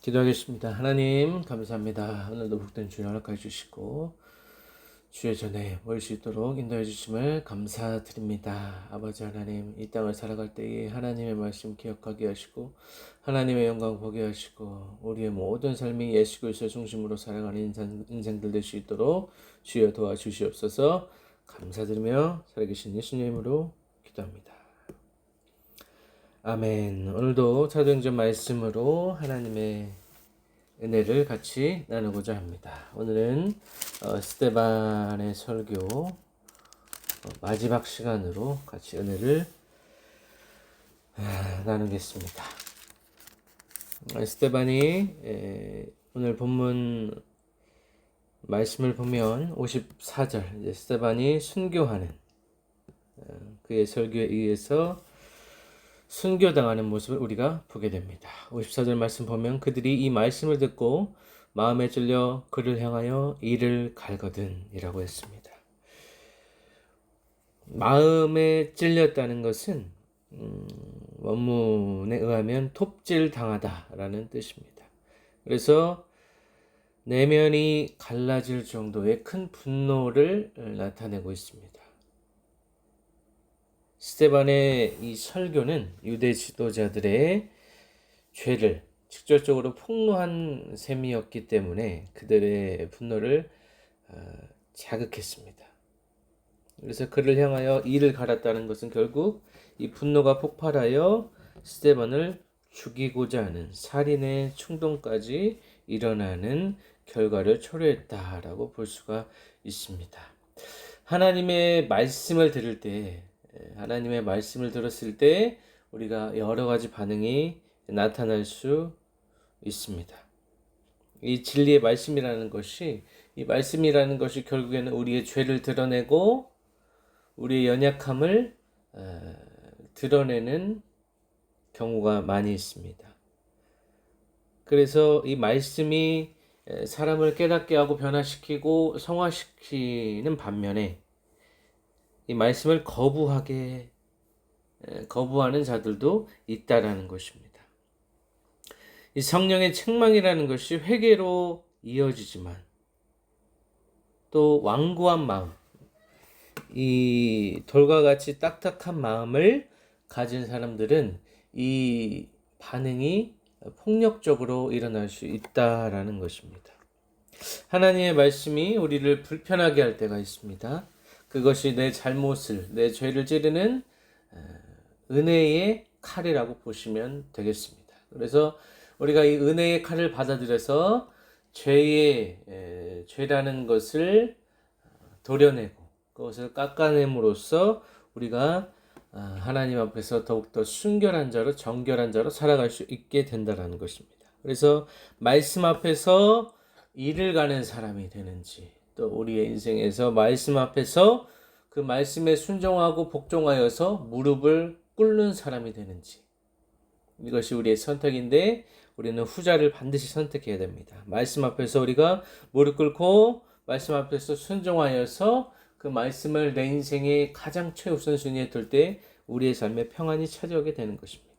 기도하겠습니다. 하나님 감사합니다. 오늘도 복된 주여 허락해 주시고 주의 전에 모일 수 있도록 인도해 주심을 감사드립니다. 아버지 하나님, 이 땅을 살아갈 때에 하나님의 말씀 기억하게 하시고 하나님의 영광 보게 하시고 우리의 모든 삶이 예수 그리스도 중심으로 살아가는 인생들 될 수 있도록 주여 도와주시옵소서. 감사드리며 살아계신 예수님 이름으로 기도합니다. 아멘. 오늘도 사도행전 말씀으로 하나님의 은혜를 같이 나누고자 합니다. 오늘은 스데반의 설교 마지막 시간으로 같이 은혜를 나누겠습니다. 스데반이 오늘 본문 말씀을 보면 54절 스데반이 순교하는 그의 설교에 의해서 순교당하는 모습을 우리가 보게 됩니다. 54절 말씀 보면 그들이 이 말씀을 듣고 마음에 찔려 그를 향하여 이를 갈거든 이라고 했습니다. 마음에 찔렸다는 것은 원문에 의하면 톱질 당하다라는 뜻입니다. 그래서 내면이 갈라질 정도의 큰 분노를 나타내고 있습니다. 스데반의 이 설교는 유대 지도자들의 죄를 직접적으로 폭로한 셈이었기 때문에 그들의 분노를 자극했습니다. 그래서 그를 향하여 이를 갈았다는 것은 결국 이 분노가 폭발하여 스데반을 죽이고자 하는 살인의 충동까지 일어나는 결과를 초래했다라고 볼 수가 있습니다. 하나님의 말씀을 들을 때 하나님의 말씀을 들었을 때 우리가 여러 가지 반응이 나타날 수 있습니다. 이 진리의 말씀이라는 것이 결국에는 우리의 죄를 드러내고 우리의 연약함을 드러내는 경우가 많이 있습니다. 그래서 이 말씀이 사람을 깨닫게 하고 변화시키고 성화시키는 반면에 이 말씀을 거부하는 자들도 있다라는 것입니다. 이 성령의 책망이라는 것이 회개로 이어지지만 또 완고한 마음, 이 돌과 같이 딱딱한 마음을 가진 사람들은 이 반응이 폭력적으로 일어날 수 있다라는 것입니다. 하나님의 말씀이 우리를 불편하게 할 때가 있습니다. 그것이 내 잘못을, 내 죄를 찌르는 은혜의 칼이라고 보시면 되겠습니다. 그래서 우리가 이 은혜의 칼을 받아들여서 죄라는 것을 도려내고 그것을 깎아냄으로써 우리가 하나님 앞에서 더욱더 순결한 자로 정결한 자로 살아갈 수 있게 된다는 것입니다. 그래서 말씀 앞에서 이를 가는 사람이 되는지 또 우리의 인생에서 말씀 앞에서 그 말씀에 순종하고 복종하여서 무릎을 꿇는 사람이 되는지 이것이 우리의 선택인데 우리는 후자를 반드시 선택해야 됩니다. 말씀 앞에서 우리가 무릎 꿇고 말씀 앞에서 순종하여서 그 말씀을 내 인생의 가장 최우선순위에 둘 때 우리의 삶에 평안이 찾아오게 되는 것입니다.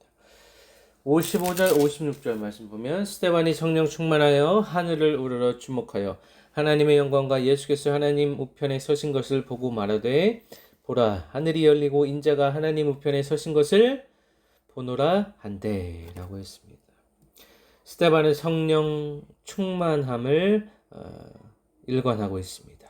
55절 56절 말씀 보면 스데반이 성령 충만하여 하늘을 우러러 주목하여 하나님의 영광과 예수께서 하나님 우편에 서신 것을 보고 말하되 보라 하늘이 열리고 인자가 하나님 우편에 서신 것을 보노라 한대 라고 했습니다. 스데반은 성령 충만함을 일관하고 있습니다.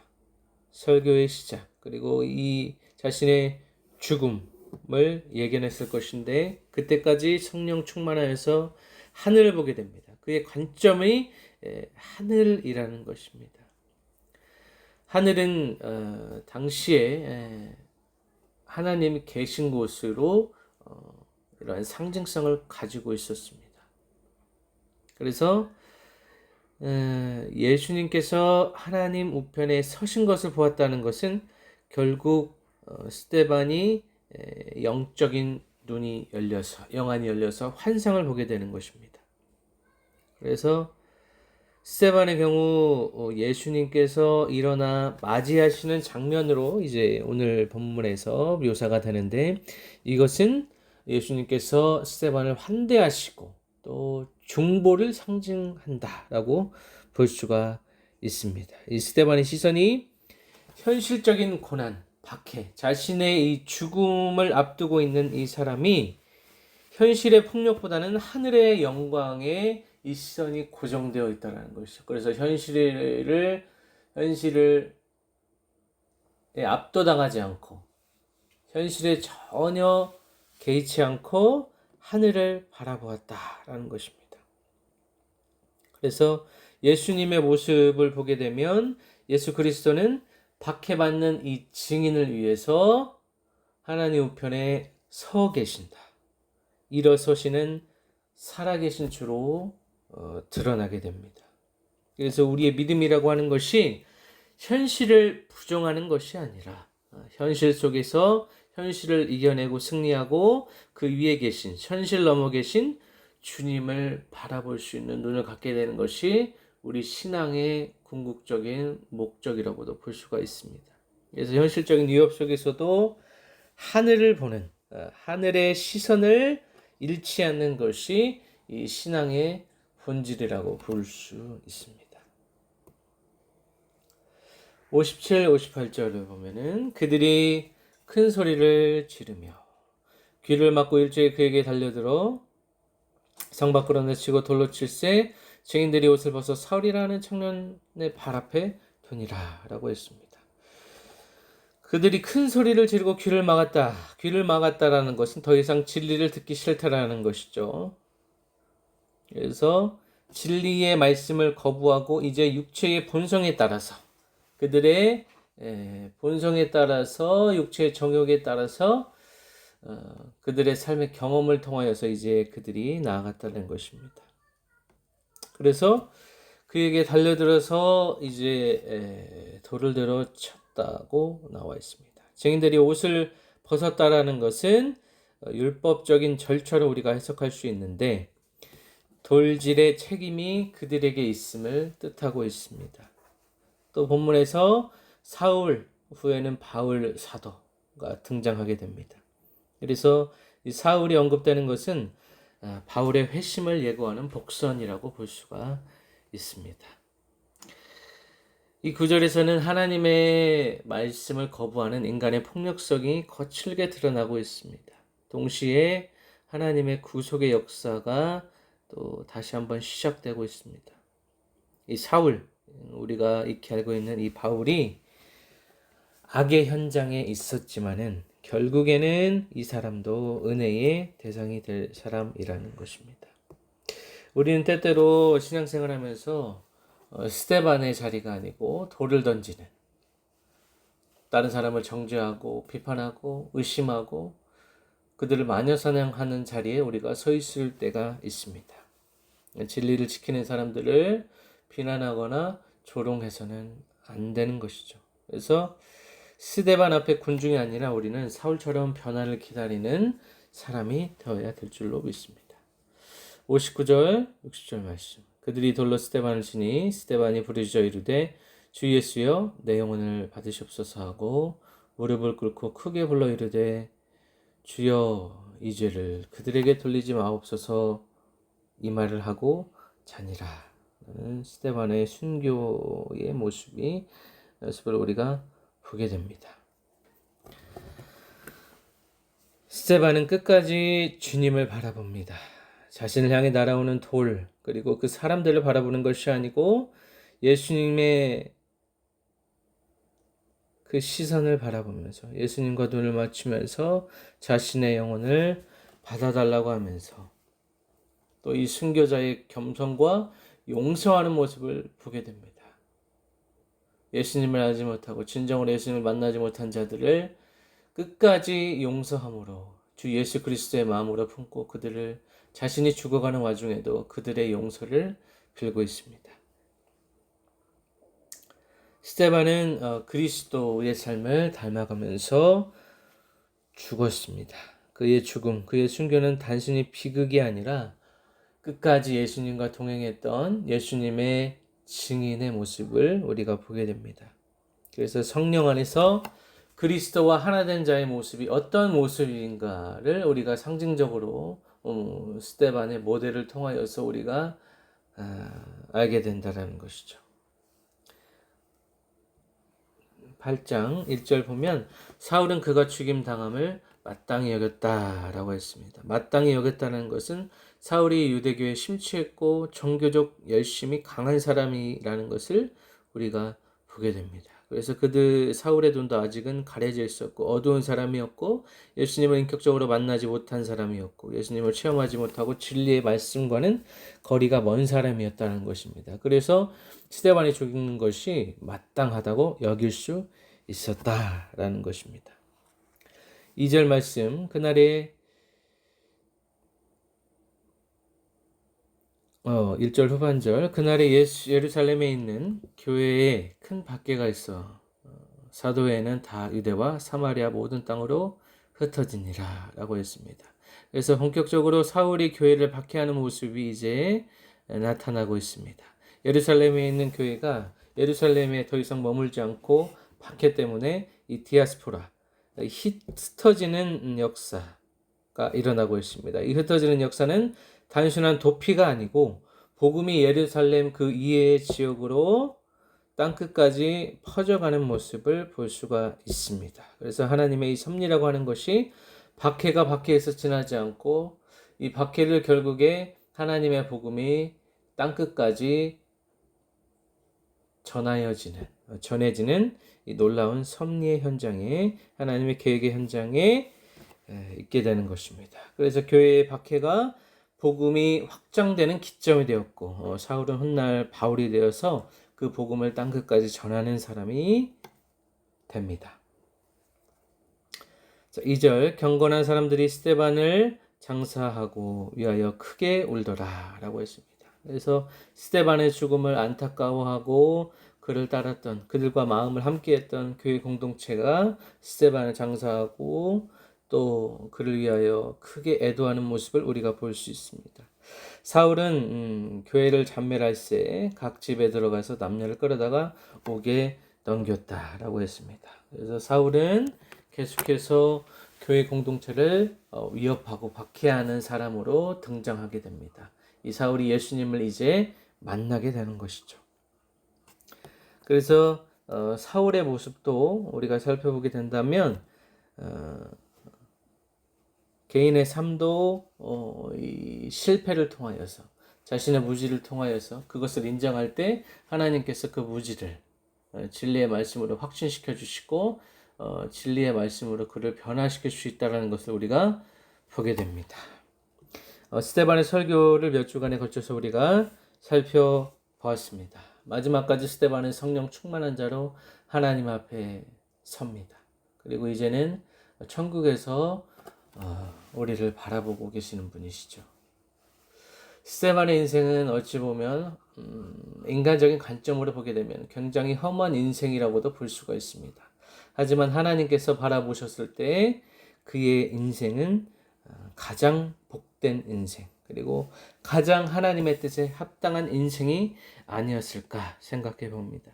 설교의 시작 그리고 이 자신의 죽음을 예견했을 것인데 그때까지 성령 충만하여서 하늘을 보게 됩니다. 그의 관점이 하늘이라는 것입니다. 하늘은 당시에 하나님이 계신 곳으로 이러한 상징성을 가지고 있었습니다. 그래서 예수님께서 하나님 우편에 서신 것을 보았다는 것은 결국 스데반이 영적인 눈이 열려서 영안이 열려서 환상을 보게 되는 것입니다. 그래서 스데반의 경우 예수님께서 일어나 맞이하시는 장면으로 이제 오늘 본문에서 묘사가 되는데 이것은 예수님께서 스데반을 환대하시고 또 중보를 상징한다라고 볼 수가 있습니다. 이 스데반의 시선이 현실적인 고난, 박해, 자신의 이 죽음을 앞두고 있는 이 사람이 현실의 폭력보다는 하늘의 영광에 이 시선이 고정되어 있다는 것이죠. 그래서 현실을 압도당하지 않고 현실에 전혀 개의치 않고 하늘을 바라보았다라는 것입니다. 그래서 예수님의 모습을 보게 되면 예수 그리스도는 박해받는 이 증인을 위해서 하나님 우편에 서 계신다. 일어서시는 살아계신 주로 드러나게 됩니다. 그래서 우리의 믿음이라고 하는 것이 현실을 부정하는 것이 아니라 현실 속에서 현실을 이겨내고 승리하고 그 위에 계신, 현실 넘어 계신 주님을 바라볼 수 있는 눈을 갖게 되는 것이 우리 신앙의 궁극적인 목적이라고도 볼 수가 있습니다. 그래서 현실적인 위협 속에서도 하늘을 보는, 하늘의 시선을 잃지 않는 것이 이 신앙의 본질이라고 볼 수 있습니다. 57, 58절을 보면은 그들이 큰 소리를 지르며 귀를 막고 일제히 그에게 달려들어 성 밖으로 내치고 돌로 칠세 증인들이 옷을 벗어 사울이라는 청년의 발 앞에 두니라 라고 했습니다. 그들이 큰 소리를 지르고 귀를 막았다. 귀를 막았다라는 것은 더 이상 진리를 듣기 싫다라는 것이죠. 그래서 진리의 말씀을 거부하고 이제 육체의 본성에 따라서 그들의 본성에 따라서 육체의 정욕에 따라서 그들의 삶의 경험을 통하여서 이제 그들이 나아갔다는 것입니다. 그래서 그에게 달려들어서 이제 돌을 들어 쳤다고 나와 있습니다. 증인들이 옷을 벗었다라는 것은 율법적인 절차로 우리가 해석할 수 있는데 돌질의 책임이 그들에게 있음을 뜻하고 있습니다. 또 본문에서 사울 후에는 바울 사도가 등장하게 됩니다. 그래서 이 사울이 언급되는 것은 바울의 회심을 예고하는 복선이라고 볼 수가 있습니다. 이 구절에서는 하나님의 말씀을 거부하는 인간의 폭력성이 거칠게 드러나고 있습니다. 동시에 하나님의 구속의 역사가 또 다시 한번 시작되고 있습니다. 이 사울, 우리가 익히 알고 있는 이 바울이 악의 현장에 있었지만은 결국에는 이 사람도 은혜의 대상이 될 사람이라는 것입니다. 우리는 때때로 신앙생활하면서 스데반의 자리가 아니고 돌을 던지는, 다른 사람을 정죄하고 비판하고 의심하고 그들을 마녀사냥하는 자리에 우리가 서 있을 때가 있습니다. 진리를 지키는 사람들을 비난하거나 조롱해서는 안 되는 것이죠. 그래서 스데반 앞에 군중이 아니라 우리는 사울처럼 변화를 기다리는 사람이 되어야 될 줄로 믿습니다. 59절, 60절 말씀. 그들이 돌로 스데반을 치니 스데반이 부르짖어 이르되 주 예수여 내 영혼을 받으시옵소서 하고 무릎을 꿇고 크게 불러 이르되 주여 이 죄를 그들에게 돌리지 마옵소서 이 말을 하고 자니라. 스데반의 순교의 모습을 우리가 보게 됩니다. 스데반은 끝까지 주님을 바라봅니다. 자신을 향해 날아오는 돌, 그리고 그 사람들을 바라보는 것이 아니고 예수님의 그 시선을 바라보면서 예수님과 눈을 맞추면서 자신의 영혼을 받아달라고 하면서 또 이 순교자의 겸손과 용서하는 모습을 보게 됩니다. 예수님을 알지 못하고 진정으로 예수님을 만나지 못한 자들을 끝까지 용서함으로 주 예수 그리스도의 마음으로 품고 그들을 자신이 죽어가는 와중에도 그들의 용서를 빌고 있습니다. 스데반은 그리스도의 삶을 닮아가면서 죽었습니다. 그의 죽음, 그의 순교는 단순히 비극이 아니라 끝까지 예수님과 동행했던 예수님의 증인의 모습을 우리가 보게 됩니다. 그래서 성령 안에서 그리스도와 하나 된 자의 모습이 어떤 모습인가를 우리가 상징적으로 스데반의 모델을 통하여서 우리가 알게 된다라는 것이죠. 8장 1절 보면 사울은 그가 죽임 당함을 마땅히 여겼다라고 했습니다. 마땅히 여겼다는 것은 사울이 유대교에 심취했고 종교적 열심이 강한 사람이라는 것을 우리가 보게 됩니다. 그래서 사울의 눈도 아직은 가려져 있었고 어두운 사람이었고 예수님을 인격적으로 만나지 못한 사람이었고 예수님을 체험하지 못하고 진리의 말씀과는 거리가 먼 사람이었다는 것입니다. 그래서 스데반이 죽는 것이 마땅하다고 여길 수 있었다라는 것입니다. 2절 말씀, 그날에 1절 후반절, 그날에 예루살렘에 있는 교회에 큰 박해가 있어 사도회는 다 유대와 사마리아 모든 땅으로 흩어지니라 라고 했습니다. 그래서 본격적으로 사울이 교회를 박해하는 모습이 이제 나타나고 있습니다. 예루살렘에 있는 교회가 예루살렘에 더 이상 머물지 않고 박해 때문에 이 디아스포라, 흩어지는 역사가 일어나고 있습니다. 이 흩어지는 역사는 단순한 도피가 아니고 복음이 예루살렘 그 이외의 지역으로 땅끝까지 퍼져가는 모습을 볼 수가 있습니다. 그래서 하나님의 이 섭리라고 하는 것이 박해가 박해에서 지나지 않고 이 박해를 결국에 하나님의 복음이 땅끝까지 전해지는 이 놀라운 섭리의 현장에 하나님의 계획의 현장에 있게 되는 것입니다. 그래서 교회의 박해가 복음이 확장되는 기점이 되었고 사울은 훗날 바울이 되어서 그 복음을 땅끝까지 전하는 사람이 됩니다. 2절 경건한 사람들이 스데반을 장사하고 위하여 크게 울더라 라고 했습니다. 그래서 스데반의 죽음을 안타까워하고 그를 따랐던 그들과 마음을 함께했던 교회 공동체가 스데반을 장사하고 또 그를 위하여 크게 애도하는 모습을 우리가 볼 수 있습니다. 사울은 교회를 잔멸할새 각 집에 들어가서 남녀를 끌어다가 옥에 넘겼다라고 했습니다. 그래서 사울은 계속해서 교회 공동체를 위협하고 박해하는 사람으로 등장하게 됩니다. 이 사울이 예수님을 이제 만나게 되는 것이죠. 그래서 사울의 모습도 우리가 살펴보게 된다면 개인의 삶도 이 실패를 통하여서 자신의 무지를 통하여서 그것을 인정할 때 하나님께서 그 무지를 진리의 말씀으로 확신시켜 주시고 진리의 말씀으로 그를 변화시킬 수 있다는 것을 우리가 보게 됩니다. 스데반의 설교를 몇 주간에 걸쳐서 우리가 살펴보았습니다. 마지막까지 스데반은 성령 충만한 자로 하나님 앞에 섭니다. 그리고 이제는 천국에서 우리를 바라보고 계시는 분이시죠. 스데반의 인생은 어찌 보면 인간적인 관점으로 보게 되면 굉장히 험한 인생이라고도 볼 수가 있습니다. 하지만 하나님께서 바라보셨을 때 그의 인생은 가장 복된 인생, 그리고 가장 하나님의 뜻에 합당한 인생이 아니었을까 생각해 봅니다.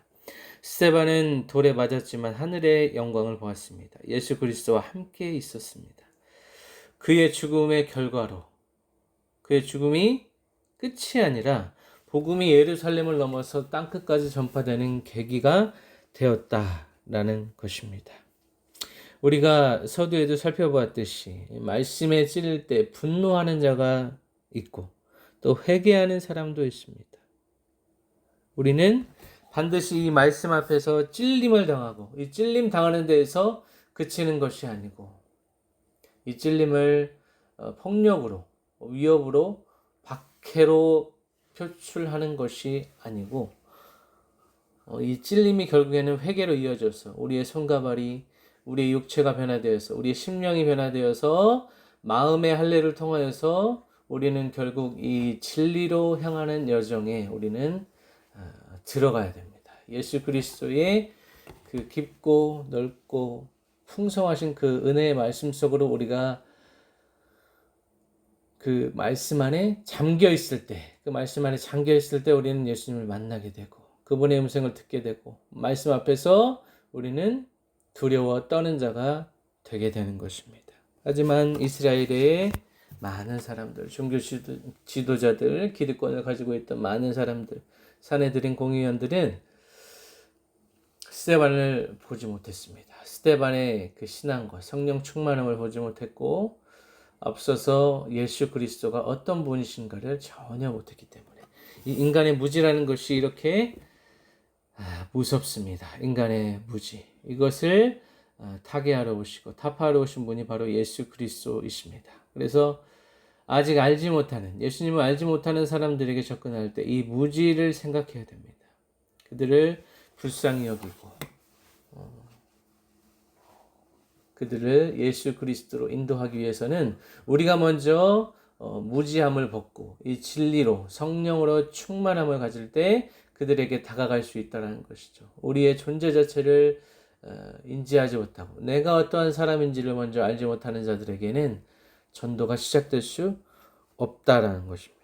스데반은 돌에 맞았지만 하늘의 영광을 보았습니다. 예수 그리스도와 함께 있었습니다. 그의 죽음의 결과로 그의 죽음이 끝이 아니라 복음이 예루살렘을 넘어서 땅끝까지 전파되는 계기가 되었다라는 것입니다. 우리가 서두에도 살펴보았듯이 말씀에 찔릴 때 분노하는 자가 있고 또 회개하는 사람도 있습니다. 우리는 반드시 이 말씀 앞에서 찔림을 당하고 이 찔림 당하는 데에서 그치는 것이 아니고 이 찔림을 폭력으로 위협으로 박해로 표출하는 것이 아니고 이 찔림이 결국에는 회개로 이어져서 우리의 손과 발이 우리의 육체가 변화되어서 우리의 심령이 변화되어서 마음의 할례를 통하여서 우리는 결국 이 진리로 향하는 여정에 우리는 들어가야 됩니다. 예수 그리스도의 그 깊고 넓고 풍성하신 그 은혜의 말씀 속으로 우리가 그 말씀 안에 잠겨 있을 때, 그 말씀 안에 잠겨 있을 때 우리는 예수님을 만나게 되고 그분의 음성을 듣게 되고 말씀 앞에서 우리는 두려워 떠는 자가 되게 되는 것입니다. 하지만 이스라엘의 많은 사람들, 종교 지도자들, 기득권을 가지고 있던 많은 사람들, 사내들인 공의원들은 스데반을 보지 못했습니다. 스데반의 그 신앙과 성령 충만함을 보지 못했고, 앞서서 예수 그리스도가 어떤 분이신가를 전혀 못했기 때문에 이 인간의 무지라는 것이 이렇게 무섭습니다. 인간의 무지. 이것을 타개하러 오시고 타파하러 오신 분이 바로 예수 그리스도이십니다. 그래서 아직 알지 못하는, 예수님을 알지 못하는 사람들에게 접근할 때 이 무지를 생각해야 됩니다. 그들을 불쌍히 여기고 그들을 예수 그리스도로 인도하기 위해서는 우리가 먼저 무지함을 벗고 이 진리로 성령으로 충만함을 가질 때 그들에게 다가갈 수 있다는 것이죠. 우리의 존재 자체를 인지하지 못하고 내가 어떠한 사람인지를 먼저 알지 못하는 자들에게는 전도가 시작될 수 없다라는 것입니다.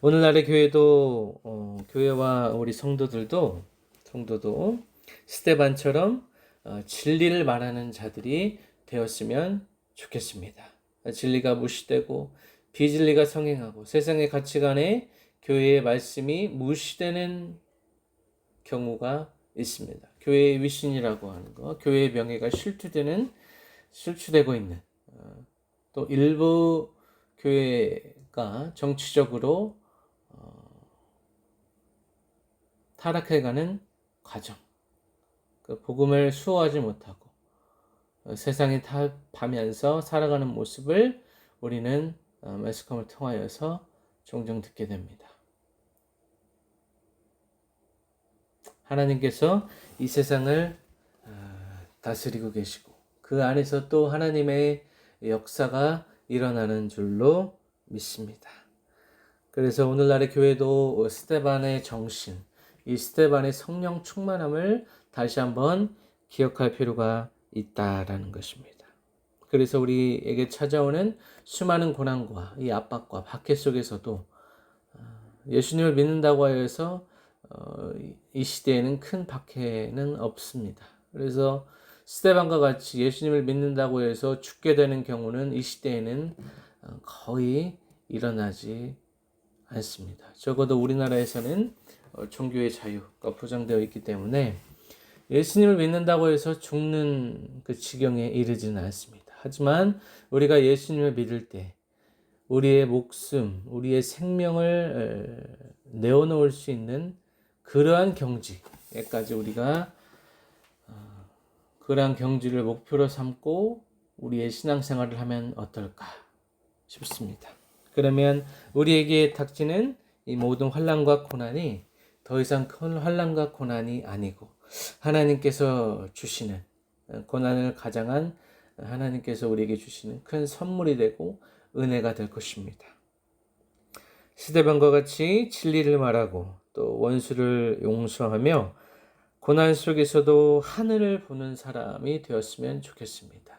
오늘날의 교회도 교회와 우리 성도도 스데반처럼 진리를 말하는 자들이 되었으면 좋겠습니다. 진리가 무시되고 비진리가 성행하고 세상의 가치관에 교회의 말씀이 무시되는 경우가 있습니다. 교회의 위신이라고 하는 것, 교회의 명예가 실추되고 있는 또 일부 교회가 정치적으로 타락해가는 과정, 그 복음을 수호하지 못하고 세상에 타파면서 살아가는 모습을 우리는 매스컴을 통하여서 종종 듣게 됩니다. 하나님께서 이 세상을 다스리고 계시고 그 안에서 또 하나님의 역사가 일어나는 줄로 믿습니다. 그래서 오늘날의 교회도 스데반의 정신, 이 스데반의 성령 충만함을 다시 한번 기억할 필요가 있다라는 것입니다. 그래서 우리에게 찾아오는 수많은 고난과 이 압박과 박해 속에서도 예수님을 믿는다고 해서 이 시대에는 큰 박해는 없습니다. 그래서 스데반과 같이 예수님을 믿는다고 해서 죽게 되는 경우는 이 시대에는 거의 일어나지 않습니다. 적어도 우리나라에서는 종교의 자유가 보장되어 있기 때문에 예수님을 믿는다고 해서 죽는 그 지경에 이르지는 않습니다. 하지만 우리가 예수님을 믿을 때 우리의 목숨, 우리의 생명을 내어놓을 수 있는 그러한 경지에까지 우리가 그러한 경지를 목표로 삼고 우리의 신앙생활을 하면 어떨까 싶습니다. 그러면 우리에게 닥치는 이 모든 환난과 고난이 더 이상 큰 환난과 고난이 아니고 하나님께서 주시는 고난을 가장한 하나님께서 우리에게 주시는 큰 선물이 되고 은혜가 될 것입니다. 스데반과 같이 진리를 말하고 또 원수를 용서하며 고난 속에서도 하늘을 보는 사람이 되었으면 좋겠습니다.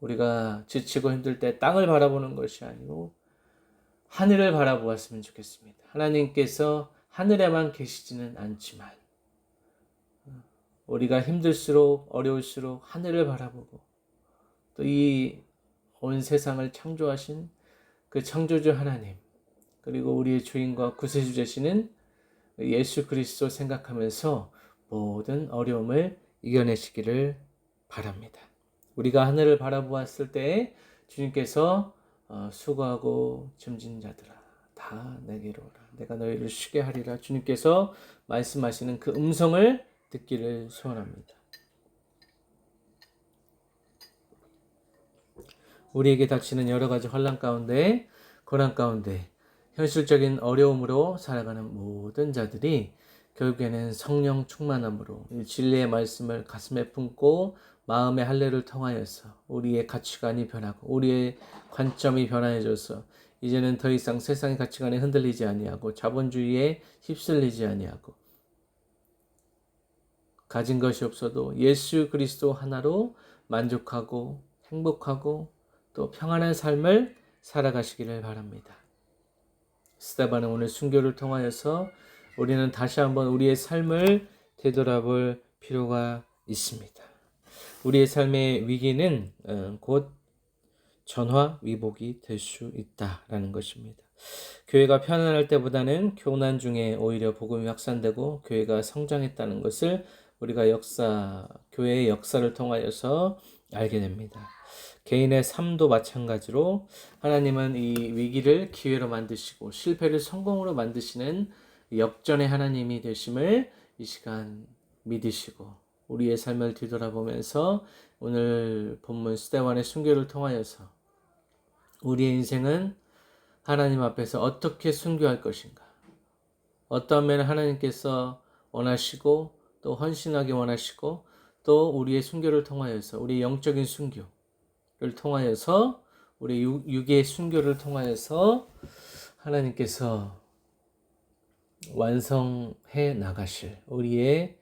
우리가 지치고 힘들 때 땅을 바라보는 것이 아니고 하늘을 바라보았으면 좋겠습니다. 하나님께서 하늘에만 계시지는 않지만 우리가 힘들수록 어려울수록 하늘을 바라보고 또 이 온 세상을 창조하신 그 창조주 하나님 그리고 우리의 주인과 구세주 되시는 예수 그리스도 생각하면서 모든 어려움을 이겨내시기를 바랍니다. 우리가 하늘을 바라보았을 때 주님께서 수고하고 짐진 자들아 다 내게로 오라 내가 너희를 쉬게 하리라 주님께서 말씀하시는 그 음성을 듣기를 소원합니다. 우리에게 닥치는 여러 가지 환난 가운데 고난 가운데 현실적인 어려움으로 살아가는 모든 자들이 결국에는 성령 충만함으로 진리의 말씀을 가슴에 품고 마음의 할례를 통하여서 우리의 가치관이 변하고 우리의 관점이 변화해져서 이제는 더 이상 세상의 가치관에 흔들리지 아니하고 자본주의에 휩쓸리지 아니하고 가진 것이 없어도 예수 그리스도 하나로 만족하고 행복하고 또 평안한 삶을 살아가시기를 바랍니다. 스데반은 오늘 순교를 통하여서 우리는 다시 한번 우리의 삶을 되돌아볼 필요가 있습니다. 우리의 삶의 위기는 곧 전화위복이 될 수 있다라는 것입니다. 교회가 편안할 때보다는 교난 중에 오히려 복음이 확산되고 교회가 성장했다는 것을 우리가 교회의 역사를 통하여서 알게 됩니다. 개인의 삶도 마찬가지로 하나님은 이 위기를 기회로 만드시고 실패를 성공으로 만드시는 역전의 하나님이 되심을 이 시간 믿으시고 우리의 삶을 뒤돌아보면서 오늘 본문 스데반의 순교를 통하여서 우리의 인생은 하나님 앞에서 어떻게 순교할 것인가, 어떤 면을 하나님께서 원하시고 또 헌신하기 원하시고 또 우리의 순교를 통하여서 우리의 영적인 순교를 통하여서 우리 육의 순교를 통하여서 하나님께서 완성해 나가실 우리의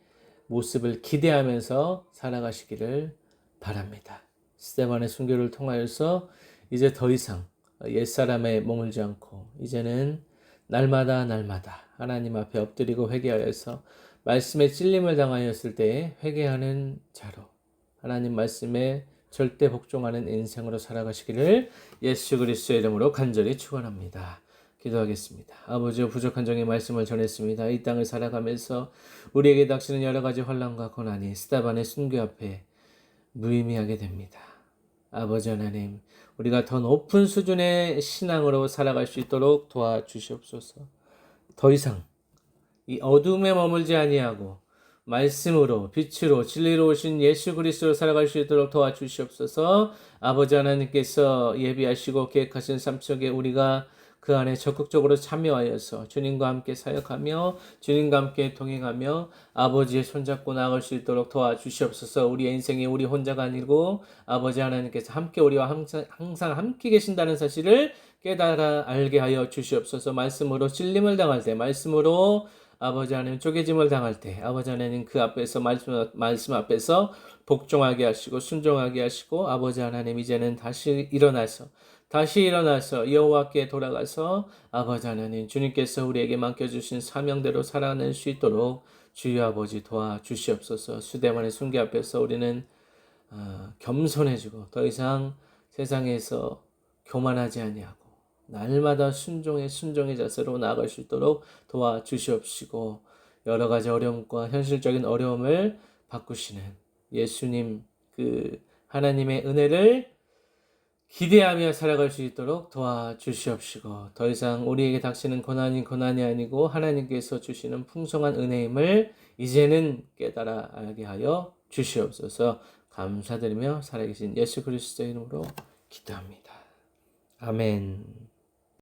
모습을 기대하면서 살아가시기를 바랍니다. 스데반의 순교를 통하여서 이제 더 이상 옛사람에 머물지 않고 이제는 날마다 하나님 앞에 엎드리고 회개하여서 말씀에 찔림을 당하였을 때 회개하는 자로 하나님 말씀에 절대 복종하는 인생으로 살아가시기를 예수 그리스도의 이름으로 간절히 축원합니다. 기도하겠습니다. 아버지여, 부족한 종의 말씀을 전했습니다. 이 땅을 살아가면서 우리에게 닥치는 여러 가지 환난과 고난이 스데반의 순교 앞에 무의미하게 됩니다. 아버지 하나님, 우리가 더 높은 수준의 신앙으로 살아갈 수 있도록 도와주시옵소서. 더 이상 이 어둠에 머물지 아니하고 말씀으로 빛으로 진리로 오신 예수 그리스도로 살아갈 수 있도록 도와주시옵소서. 아버지 하나님께서 예비하시고 계획하신 삶 속에 우리가 그 안에 적극적으로 참여하여서 주님과 함께 사역하며 주님과 함께 동행하며 아버지의 손잡고 나아갈 수 있도록 도와주시옵소서. 우리의 인생이 우리 혼자가 아니고 아버지 하나님께서 함께 우리와 항상 함께 계신다는 사실을 깨달아 알게 하여 주시옵소서. 말씀으로 찔림을 당할 때, 말씀으로 아버지 하나님 쪼개짐을 당할 때 아버지 하나님 그 앞에서 말씀 앞에서 복종하게 하시고 순종하게 하시고 아버지 하나님 이제는 다시 일어나서 여호와께 돌아가서 아버지 하나님 주님께서 우리에게 맡겨주신 사명대로 살아낼 수 있도록 주여 아버지 도와주시옵소서. 스데반의 순교 앞에서 우리는 겸손해지고 더 이상 세상에서 교만하지 아니하고 날마다 순종의 자세로 나아갈 수 있도록 도와주시옵시고 여러 가지 어려움과 현실적인 어려움을 바꾸시는 예수님 그 하나님의 은혜를 기대하며 살아갈 수 있도록 도와주시옵시고 더 이상 우리에게 닥치는 고난이 아니고 하나님께서 주시는 풍성한 은혜임을 이제는 깨달아 알게 하여 주시옵소서. 감사드리며 살아계신 예수 그리스도의 이름으로 기도합니다. 아멘.